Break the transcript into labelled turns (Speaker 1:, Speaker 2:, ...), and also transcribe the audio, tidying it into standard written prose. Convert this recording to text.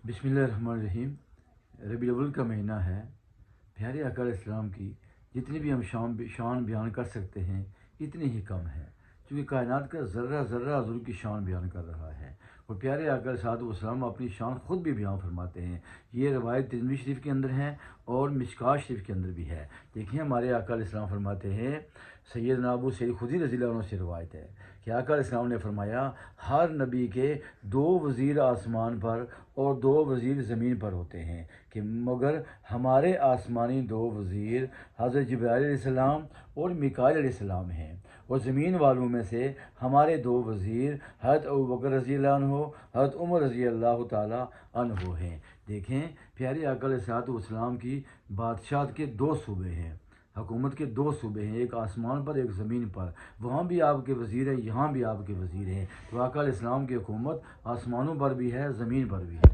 Speaker 1: बिस्मिल्लाहिर्रहमानिर्रहीम। रबीउल अव्वल का महीना है। प्यारे आका अलैहिस्सलाम की जितनी भी हम शान बयान कर सकते हैं इतनी ही कम है, क्योंकि कायनात का ज़र्रा ज़र्रा हज़ूर की शान बयान कर रहा है। और प्यारे आका अलैहिस्सलाम अपनी शान ख़ुद भी बयान फरमाते हैं। ये रवायत तिरमिज़ी शरीफ के अंदर है और मिशकात शरीफ के अंदर भी है। देखिए हमारे आका अलैहिस्सलाम फरमाते हैं, सैयदना अबू सईद खुदरी रज़ियल्लाहु अन्हु से रवायत है कि आका अलैहिस्सलाम ने फरमाया, हर नबी के दो वज़ीर आसमान पर और दो वज़ीर ज़मीन पर होते हैं, कि मगर हमारे आसमानी दो वज़ीर हज़रत जिब्राईल अलैहिस्सलाम और मीकाईल अलैहिस्सलाम हैं, और ज़मीन वालों में से हमारे दो वज़ीर हज़रत अबू बकर रज़ियल्लाहु अन्हु, हज़रत उमर रज़ियल्लाहु ताला अन्हु हैं। देखें प्यारे आका अलैहिस्सलाम की बादशाहत के दो सूबे हैं, हुकूमत के दो सूबे हैं, एक आसमान पर एक ज़मीन पर। वहाँ भी आपके वज़ीर हैं, यहाँ भी आपके वज़ीर हैं। तो आका अलैहिस्सलाम की हुकूमत आसमानों पर भी है, ज़मीन पर भी है।